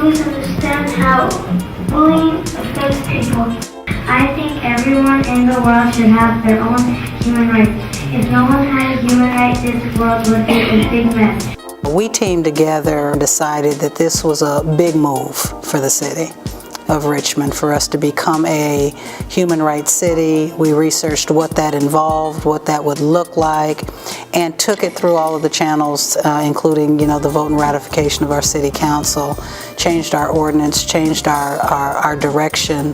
misunderstand how bullying affects people. I think everyone in the world should have their own human rights. If no one had a human right, this world would be a big mess. We teamed together and decided that this was a big move for the city of Richmond, for us to become a human rights city. We researched what that involved, what that would look like, and took it through all of the channels, including, the vote and ratification of our city council, changed our ordinance, changed our direction,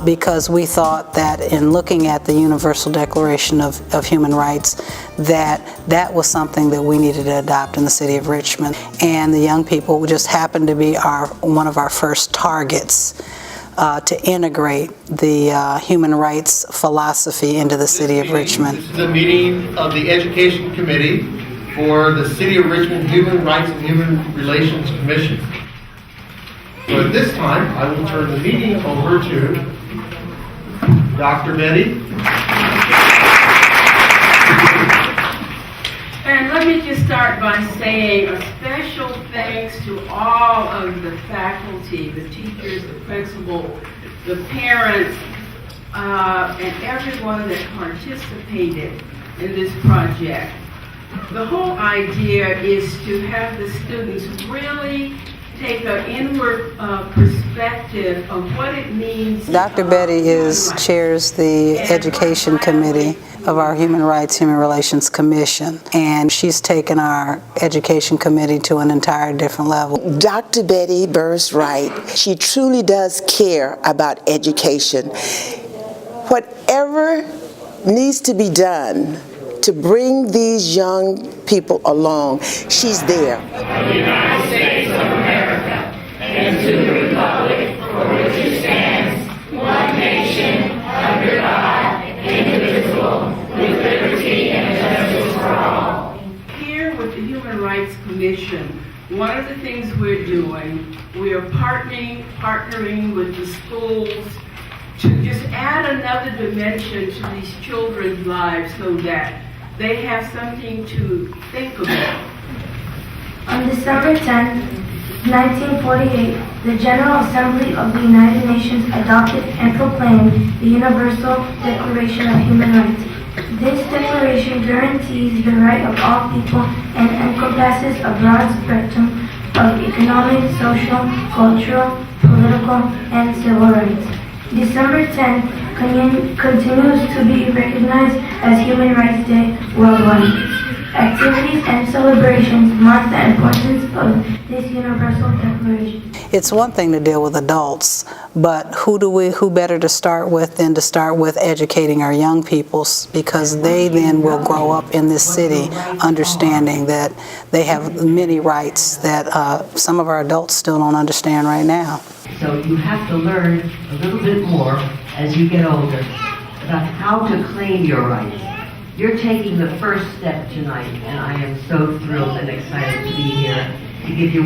because we thought that in looking at the Universal Declaration of Human Rights, that was something that we needed to adopt in the city of Richmond. And the young people just happened to be one of our first targets to integrate the human rights philosophy into the city of Richmond. This is a meeting of the Education Committee for the City of Richmond Human Rights and Human Relations Commission. So at this time, I will turn the meeting over to Dr. Betty. And let me just start by saying a special thanks to all of the faculty, the teachers, the principal, the parents, and everyone that participated in this project. The whole idea is to have the students really take an inward perspective of what it means. Dr. Betty chairs the Education Committee of our Human Rights, Human Relations Commission, and she's taken our Education Committee to an entire different level. Dr. Betty Burris Wright, she truly does care about education. Whatever needs to be done to bring these young people along, she's there. The United States of America, and to the republic for which it stands, one nation, under God, indivisible, with liberty and justice for all. Here with the Human Rights Commission, one of the things we're doing, we are partnering with the schools to just add another dimension to these children's lives so that they have something to think about. On December 10, 1948, the General Assembly of the United Nations adopted and proclaimed the Universal Declaration of Human Rights. This declaration guarantees the right of all people and encompasses a broad spectrum of economic, social, cultural, political, and civil rights. December 10 continues to be recognized as Human Rights Day worldwide. Activities and celebrations mark the importance of this Universal Declaration. It's one thing to deal with adults, but who better to start with than to start with educating our young people, because they then will grow up in this city understanding that they have many rights that some of our adults still don't understand right now. So you have to learn a little bit more as you get older about how to claim your rights. You're taking the first step tonight, and I am so thrilled and excited to be here to give you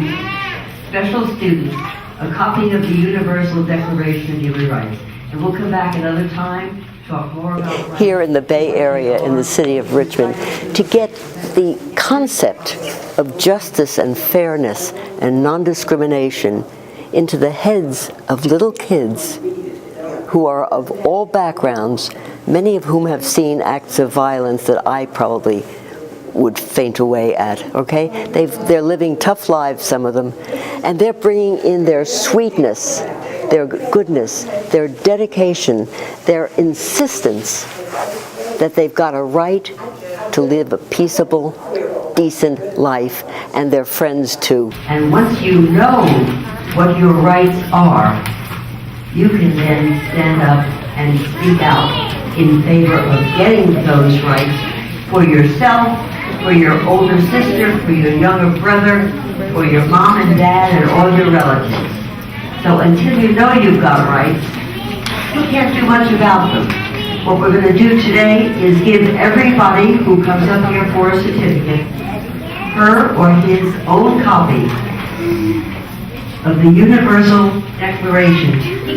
special students a copy of the Universal Declaration of Human Rights. And we'll come back another time, talk more about rights. Here in the Bay Area, in the city of Richmond, to get the concept of justice and fairness and non-discrimination into the heads of little kids who are of all backgrounds, many of whom have seen acts of violence that I probably would faint away at, okay? They're living tough lives, some of them, and they're bringing in their sweetness, their goodness, their dedication, their insistence that they've got a right to live a peaceable, decent life, and their friends too. And once you know what your rights are, you can then stand up and speak out in favor of getting those rights for yourself, for your older sister, for your younger brother, for your mom and dad, and all your relatives. So until you know you've got rights, you can't do much about them. What we're going to do today is give everybody who comes up here for a certificate her or his own copy of the Universal Declaration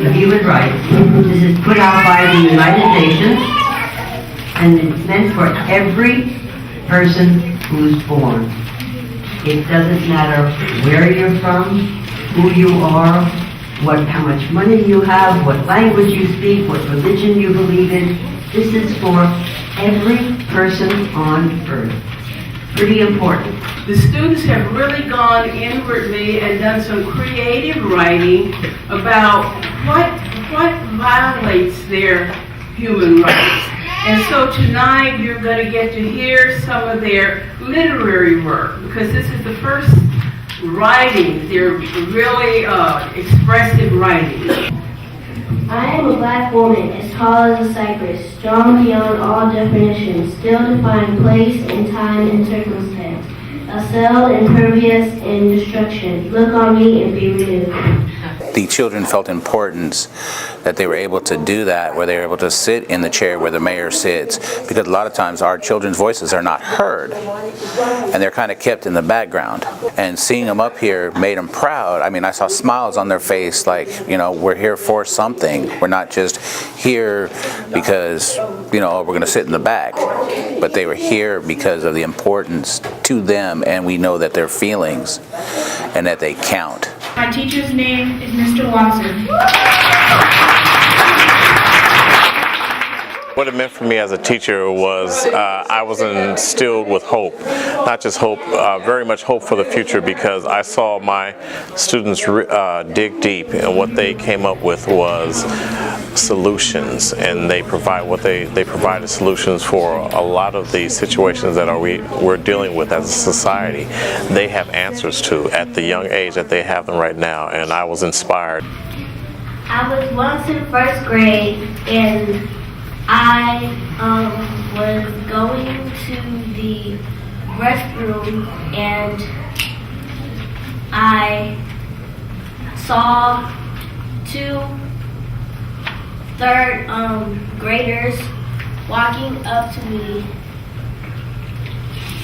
of Human Rights. This is put out by the United Nations, and it's meant for every person who's born. It doesn't matter where you're from, who you are, how much money you have, what language you speak, what religion you believe in. This is for every person on earth. Pretty important. The students have really gone inwardly and done some creative writing about what violates their human rights. And so tonight you're going to get to hear some of their literary work, because this is the first writing. They're really expressive writing. I am a black woman, as tall as a cypress, strong beyond all definitions, still defying place and time and circumstance, a cell impervious in destruction. Look on me and be renewed. The children felt importance that they were able to do that, where they were able to sit in the chair where the mayor sits, because a lot of times our children's voices are not heard and they're kind of kept in the background. And seeing them up here made them proud. I mean, I saw smiles on their face, like, you know, we're here for something. We're not just here because, you know, we're going to sit in the back, but they were here because of the importance to them, and we know that their feelings and that they count. My teacher's name is Mr. Watson. What it meant for me as a teacher was I was instilled with hope, not just hope, very much hope for the future, because I saw my students dig deep, and what they came up with was solutions, and they provided solutions for a lot of the situations that we're dealing with as a society. They have answers to at the young age that they have them right now, and I was inspired. I was once in first grade, and I was going to the restroom, and I saw two third graders walking up to me.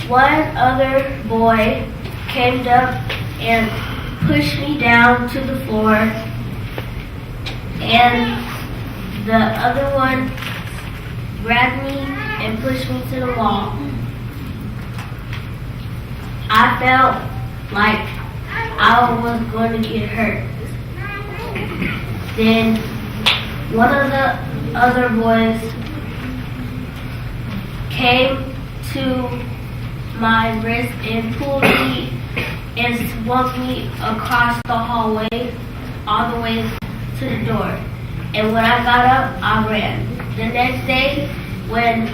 One other boy came up and pushed me down to the floor, and the other one grabbed me and pushed me to the wall. I felt like I was going to get hurt. Then one of the other boys came to my wrist and pulled me and swung me across the hallway all the way to the door. And when I got up, I ran. The next day, when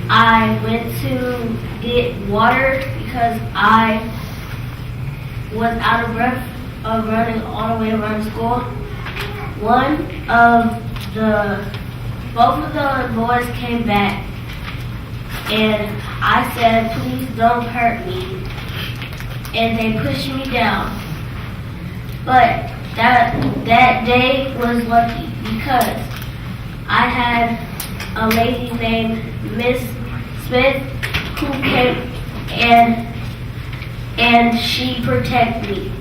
I went to get water because I was out of breath of running all the way around school, both of the boys came back, and I said, "Please don't hurt me," and they pushed me down. But that day was lucky, because I had a lady named Miss Smith who came and she protected me.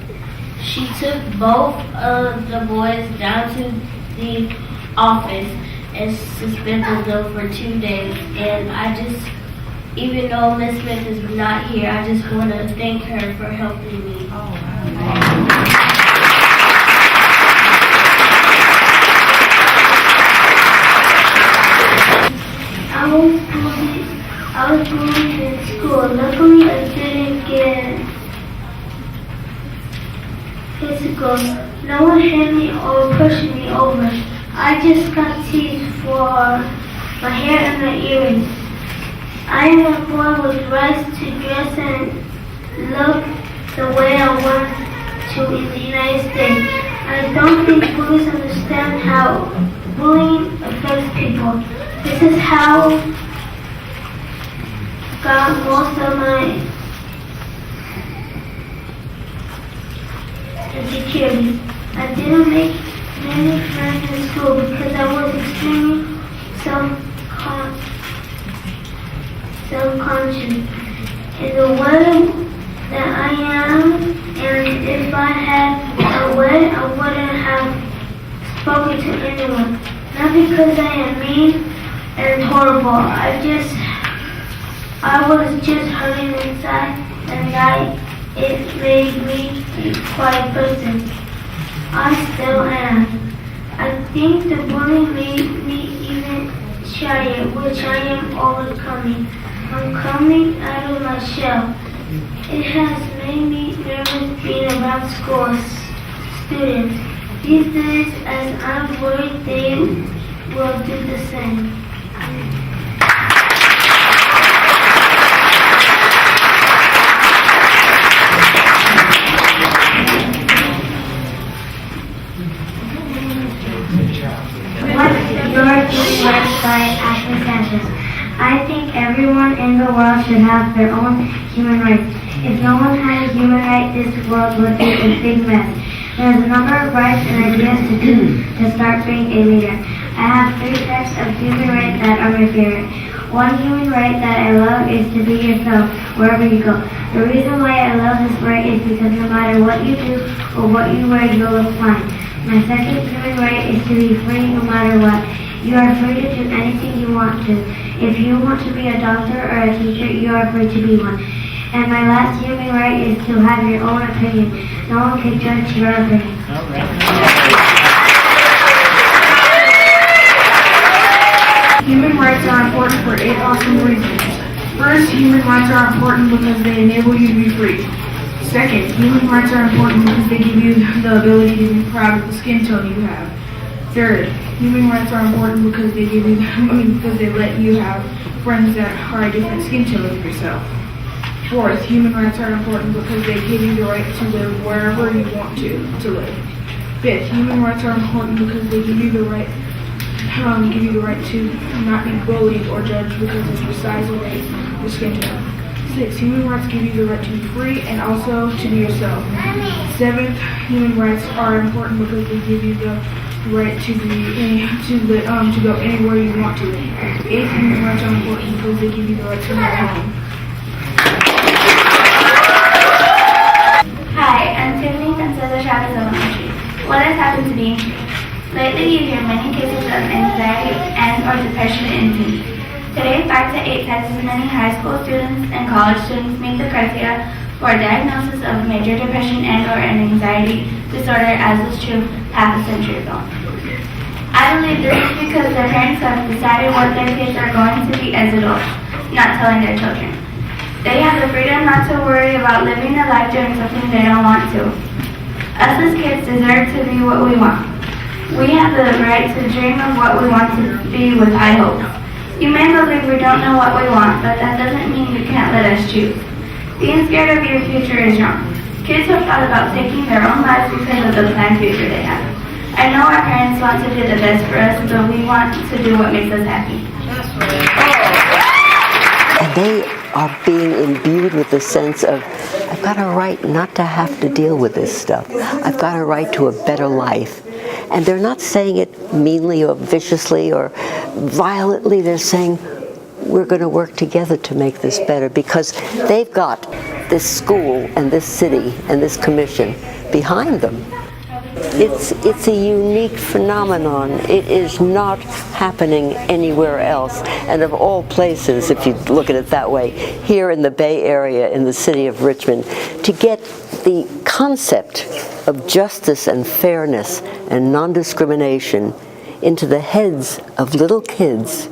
She took both of the boys down to the office and suspended them for 2 days. And I just, even though Miss Smith is not here, I just want to thank her for helping me. I was bullied in school. Luckily, I didn't get physical. No one hit me or pushed me over. I just got teased for my hair and my earrings. I am a boy with rights to dress and look the way I want to in the United States. I don't think bullies understand how bullying affects people. This is how I got most of my insecurities. I didn't make many friends in school because I was extremely self-conscious. In the way that I am, and if I had a way, I wouldn't have spoken to anyone. Not because I am mean and horrible. I was just hurting inside, and it made me a quiet person. I still am. I think the bullying made me even shyer, which I am overcoming. I'm coming out of my shell. It has made me nervous being around students. These days, as I'm worried they will do the same. What's your work by Ashley Sanchez? I think everyone in the world should have their own human rights. If no one had a human right, this world would be a big mess. There's a number of rights and ideas to do to start being a leader. I have 3 types of human rights that are my favorite. One human right that I love is to be yourself wherever you go. The reason why I love this right is because no matter what you do or what you wear, you'll look fine. My second human right is to be free no matter what. You are free to do anything you want to. If you want to be a doctor or a teacher, you are free to be one. And my last human right is to have your own opinion. No one can judge your opinion. Human rights are important for 8 awesome reasons. First, human rights are important because they enable you to be free. Second, human rights are important because they give you the ability to be proud of the skin tone you have. Third, human rights are important because they give you, because they let you have friends that are a different skin tone of yourself. Fourth, human rights are important because they give you the right to live wherever you want to live. Fifth, human rights are important because they give you the right to not be bullied or judged because of your size or race or skin tone. Sixth, human rights give you the right to be free and also to be yourself. Seventh, human rights are important because they give you the right to go anywhere you want to. Eighth, human rights are important because they give you the right to have a home. Hi, I'm Tiffany from Cesar Chavez Elementary. What has happened to me? Lately, you hear many cases of anxiety and or depression in teens. Today, 5 to 8 times as many high school students and college students meet the criteria for a diagnosis of major depression and or an anxiety disorder as was true half a century ago. I believe this is because their parents have decided what their kids are going to be as adults, not telling their children. They have the freedom not to worry about living a life doing something they don't want to. Us as kids deserve to be what we want. We have the right to dream of what we want to be with high hopes. You may believe we don't know what we want, but that doesn't mean you can't let us choose. Being scared of your future is wrong. Kids have thought about taking their own lives because of the planned future they have. I know our parents want to do the best for us, but we want to do what makes us happy. And they are being imbued with the sense of, I've got a right not to have to deal with this stuff. I've got a right to a better life. And they're not saying it meanly or viciously or violently. They're saying, we're going to work together to make this better, because they've got this school and this city and this commission behind them. It's a unique phenomenon. It is not happening anywhere else. And of all places, if you look at it that way, here in the Bay Area, in the city of Richmond, to get the concept of justice and fairness and non-discrimination into the heads of little kids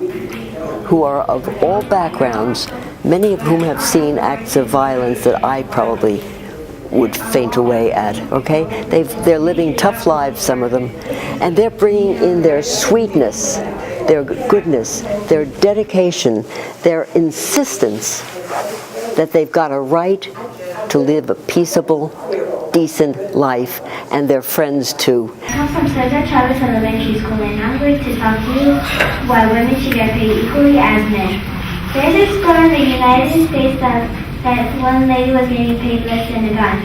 who are of all backgrounds, many of whom have seen acts of violence that I probably would faint away at, okay? They're living tough lives, some of them, and they're bringing in their sweetness, their goodness, their dedication, their insistence that they've got a right to live a peaceable, decent life, and their friends too. I come from Cesar Chavez Elementary School, and I'm going to talk to you why women should get paid equally as men. There's a score in the United States that one lady was getting paid less than a guy.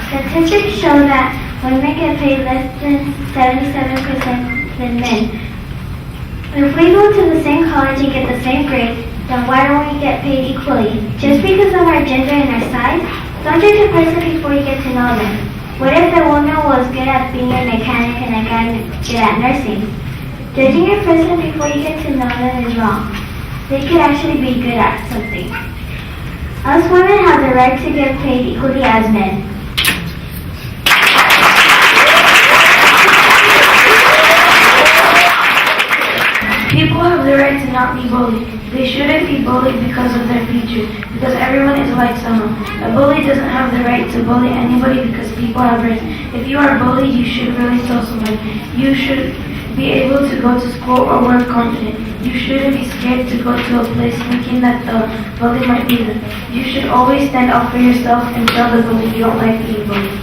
Statistics show that women get paid less than 77% than men. If we go to the same college and get the same grade, then why don't we get paid equally? Just because of our gender and our size? Don't judge a person before you get to know them. What if the woman was good at being a mechanic and a guy good at nursing? Judging a person before you get to know them is wrong. They could actually be good at something. Us women have the right to get paid equally as men. the right to not be bullied. They shouldn't be bullied because of their features, because everyone is like someone. A bully doesn't have the right to bully anybody because people have rights. If you are bullied, you should really tell somebody. You should be able to go to school or work confident. You shouldn't be scared to go to a place thinking that the bully might be there. You should always stand up for yourself and tell the bully you don't like being bullied.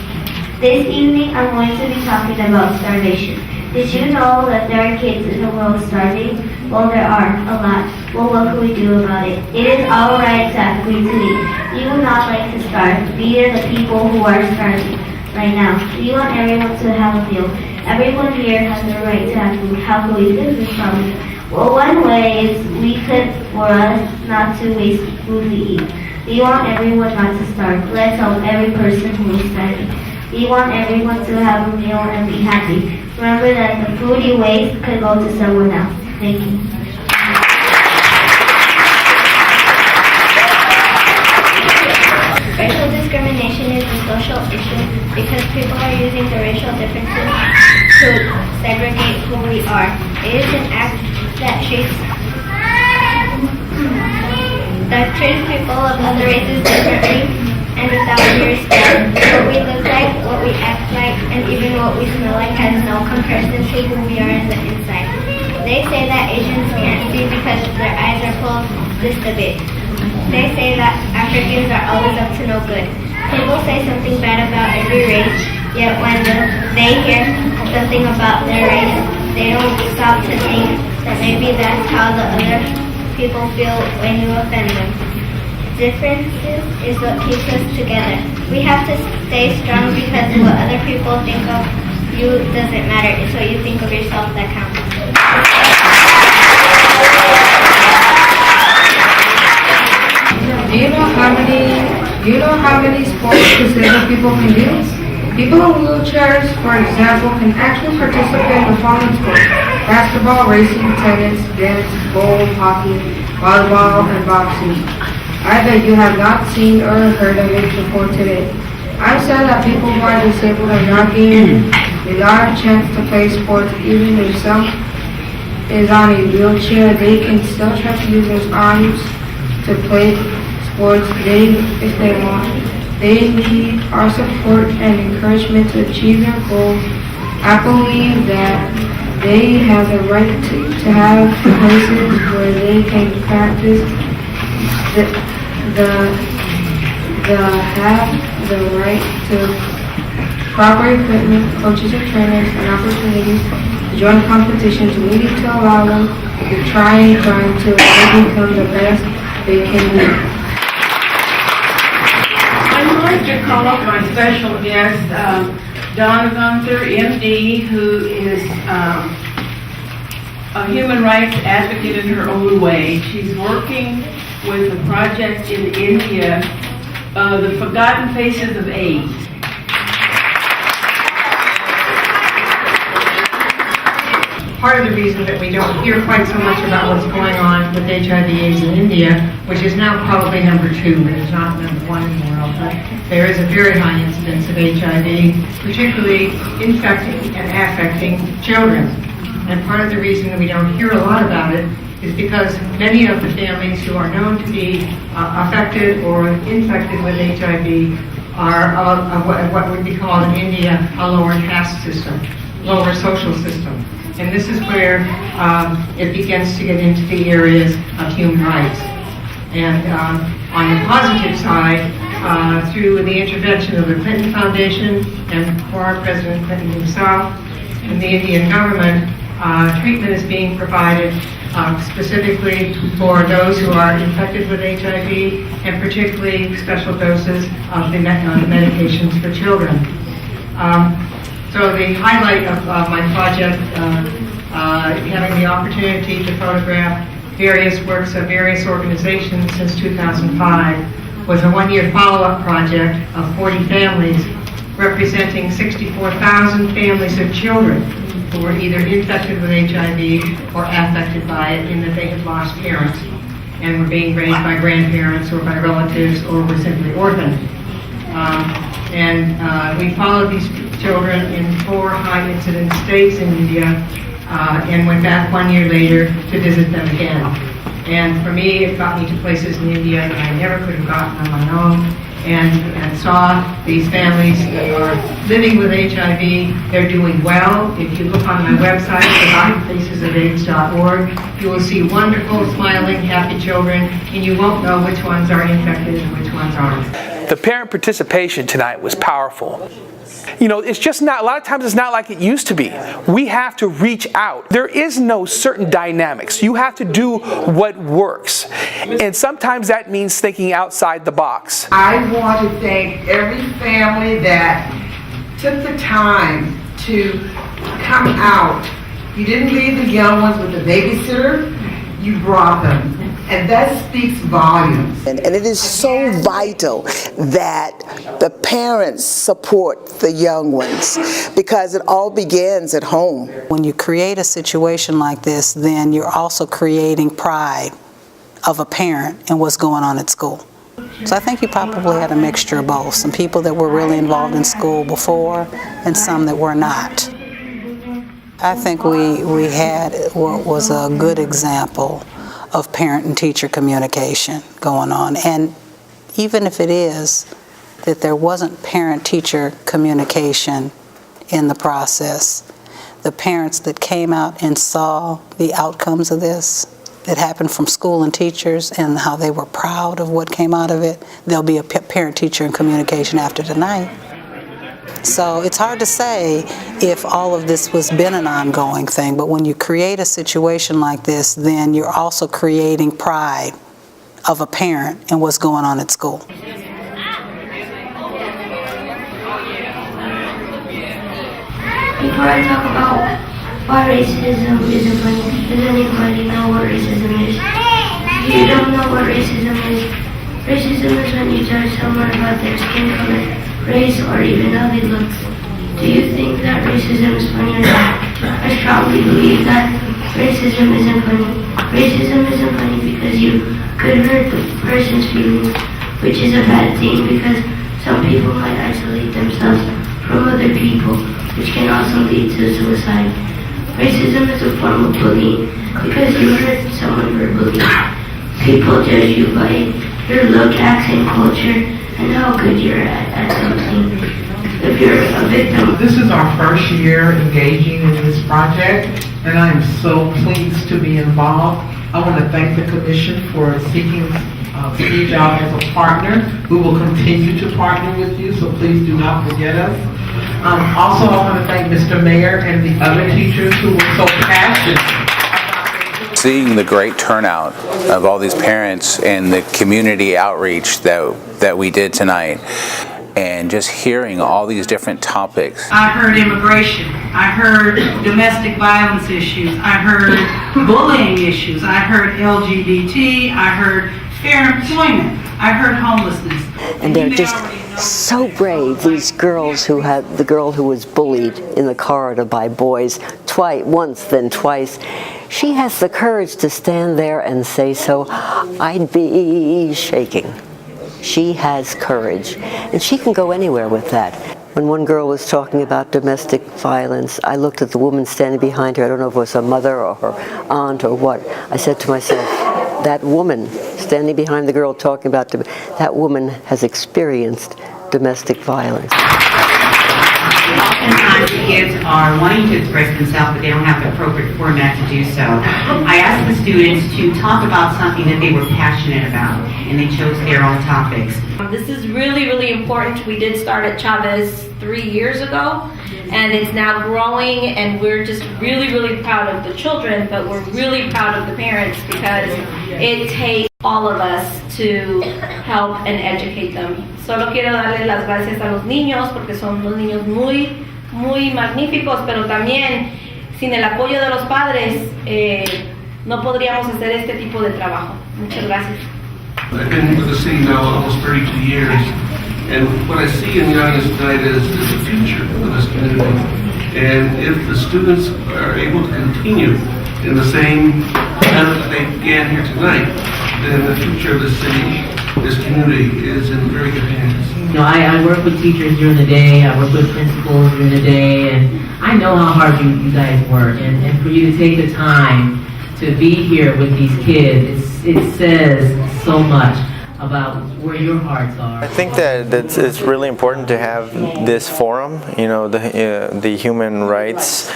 This evening I'm going to be talking about starvation. Did you know that there are kids in the world starving? Well, there are, a lot. Well, what can we do about it? It is our right to have food to eat. You would not like to starve. Neither the people who are starving right now. We want everyone to have a meal. Everyone here has the right to have food. How can we fix this problem? Well, one way is for us not to waste food we eat. We want everyone not to starve. Let's help every person who is starving. We want everyone to have a meal and be happy. Remember that the food you waste could go to someone else. Thank you. Racial discrimination is a social issue because people are using the racial differences to segregate who we are. It is an act that treats people of other races differently and without any respect. What we look like, what we act like, and even what we smell like has no comparison to who we are in the inside. They say that Asians can't see because their eyes are closed just a bit. They say that Africans are always up to no good. People say something bad about every race, yet when they hear something about their race, they don't stop to think that maybe that's how the other people feel when you offend them. Differences is what keeps us together. We have to stay strong because what other people think of you doesn't matter. It's what you think of yourself that counts. Do you know how many sports disabled people can do? People in wheelchairs, for example, can actually participate in the following sports: basketball, racing, tennis, dance, bowl, hockey, volleyball, and boxing. I bet you have not seen or heard of it before today. I'm sad that people who are disabled are not given a lot of chance to play sports. Even if some is on a wheelchair, they can still try to use their arms to play sports if they want. They need our support and encouragement to achieve their goals. I believe that they have the right to have places where they can practice have the right to proper equipment, coaches and trainers, and opportunities to join competitions. We need to allow them to try until they become the best they can be. I'm going to call up my special guest, Donna Contra, MD, who is a human rights advocate in her own way. She's working with a project in India, the Forgotten Faces of AIDS. Part of the reason that we don't hear quite so much about what's going on with HIV/AIDS in India, which is now probably number 2, but it's not number 1 in the world, but there is a very high incidence of HIV, particularly infecting and affecting children. And part of the reason that we don't hear a lot about it is because many of the families who are known to be affected or infected with HIV are of what would be called in India a lower caste system, lower social system. And this is where it begins to get into the areas of human rights. And on the positive side, through the intervention of the Clinton Foundation and former President Clinton himself and the Indian government, treatment is being provided specifically for those who are infected with HIV, and particularly special doses of the medications for children. So the highlight of my project, having the opportunity to photograph various works of various organizations since 2005, was a one-year follow-up project of 40 families representing 64,000 families of children who were either infected with HIV or affected by it in that they had lost parents and were being raised by grandparents or by relatives or were simply orphaned. We followed these children in 4 high-incidence states in India and went back 1 year later to visit them again. And for me, it got me to places in India that I never could have gotten on my own, and saw these families that are living with HIV. They're doing well. If you look on my website, forgottenfacesofaids.org, you will see wonderful, smiling, happy children, and you won't know which ones are infected and which ones aren't. The parent participation tonight was powerful. You know, it's just not, a lot of times it's not like it used to be. We have to reach out. There is no certain dynamics. You have to do what works. And sometimes that means thinking outside the box. I want to thank every family that took the time to come out. You didn't leave the young ones with a babysitter, you brought them. And that speaks volumes. And it is so vital that the parents support the young ones, because it all begins at home. When you create a situation like this, then you're also creating pride of a parent in what's going on at school. So I think you probably had a mixture of both. Some people that were really involved in school before and some that were not. I think we had what was a good example of parent and teacher communication going on. And even if it is that there wasn't parent-teacher communication in the process, the parents that came out and saw the outcomes of this, that happened from school and teachers and how they were proud of what came out of it, there'll be a parent-teacher and communication after tonight. So it's hard to say if all of this was been an ongoing thing, but when you create a situation like this, then you're also creating pride of a parent in what's going on at school. Before I talk about why racism isn't funny, does anybody know what racism is? If you don't know what racism is when you judge someone about their skin color, race, or even how they look. Do you think that racism is funny or not? I strongly believe that racism isn't funny. Racism isn't funny because you could hurt the person's feelings, which is a bad thing because some people might isolate themselves from other people, which can also lead to suicide. Racism is a form of bullying because you hurt someone verbally. People judge you by your look, accent, culture, and how good you're at something. If you're a victim. This is our first year engaging in this project, and I am so pleased to be involved. I want to thank the Commission for seeking Steve out as a partner. We will continue to partner with you, so please do not forget us. Also, I want to thank Mr. Mayor and the other teachers who were so passionate. Seeing the great turnout of all these parents and the community outreach that we did tonight, and just hearing all these different topics. I heard immigration, I heard domestic violence issues, I heard bullying issues, I heard LGBT, I heard fair employment, I heard homelessness. And they're just so brave, these girls who had, the girl who was bullied in the corridor by boys once, then twice. She has the courage to stand there and say so. I'd be shaking. She has courage, and she can go anywhere with that. When one girl was talking about domestic violence, I looked at the woman standing behind her. I don't know if it was her mother or her aunt or what. I said to myself, that woman standing behind the girl talking about that woman has experienced domestic violence. Oftentimes kids are wanting to express themselves, but they don't have the appropriate format to do so. I asked the students to talk about something that they were passionate about, and they chose their own topics. This is really, really important. We did start at Chavez 3 years ago, and it's now growing, and we're just really, really proud of the children, but we're really proud of the parents because it takes all of us to help and educate them. Solo quiero darle las gracias a los niños porque son unos niños muy, muy magníficos, pero también sin el apoyo de los padres no podríamos hacer este tipo de trabajo. Muchas gracias. I've been with the city now almost 32 years, and what I see in the audience tonight is the future of this community. And if the students are able to continue in the same manner that they began here tonight, then the future of the city this community is in very good hands. You know, I work with teachers during the day, I work with principals during the day, and I know how hard you guys work. And for you to take the time to be here with these kids, it says so much about where your hearts are. I think that it's really important to have this forum, you know, the Human Rights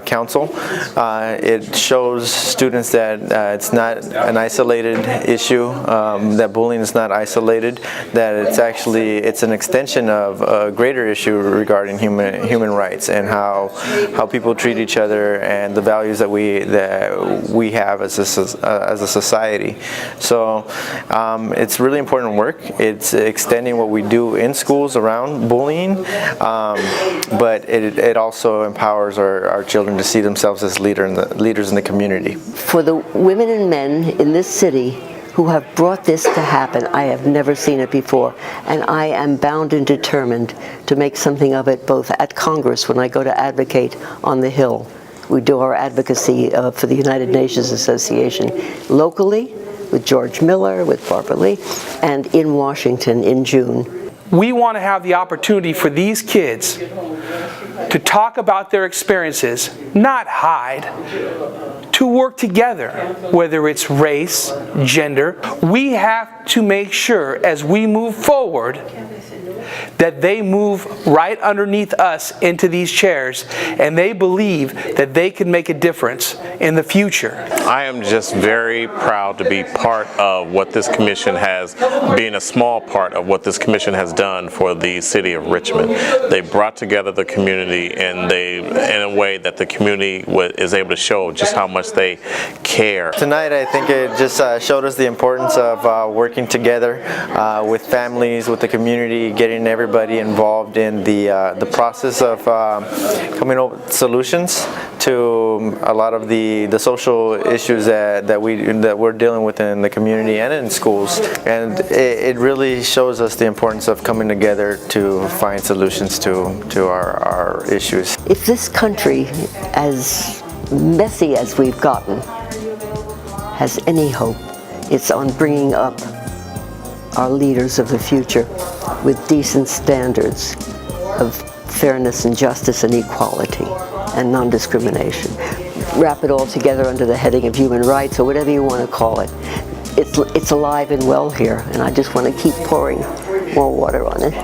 Council. It shows students that it's not an isolated issue, that bullying is not isolated, that it's an extension of a greater issue regarding human rights and how people treat each other and the values that we have as a society. So it's really important work. It's extending what we do in schools around bullying, but it also empowers our children to see themselves as leaders in the community. For the women and men in this city who have brought this to happen, I have never seen it before, and I am bound and determined to make something of it both at Congress when I go to advocate on the Hill. We do our advocacy for the United Nations Association locally, with George Miller, with Barbara Lee, and in Washington in June. We want to have the opportunity for these kids to talk about their experiences, not hide, to work together, whether it's race, gender. We have to make sure as we move forward that they move right underneath us into these chairs and they believe that they can make a difference in the future. I am just very proud to be part of what this commission has, being a small part of what this commission has done for the city of Richmond. They brought together the community and in a way that the community is able to show just how much they care. Tonight I think it just showed us the importance of working together with families, with the community, getting everybody involved in the process of coming up with solutions to a lot of the social issues that we're dealing with in the community and in schools. And it really shows us the importance of coming together to find solutions to our issues. If this country, as messy as we've gotten, has any hope, it's on bringing up our leaders of the future with decent standards of fairness and justice and equality and non-discrimination. Wrap it all together under the heading of human rights or whatever you want to call it. It's alive and well here, and I just want to keep pouring more water on it.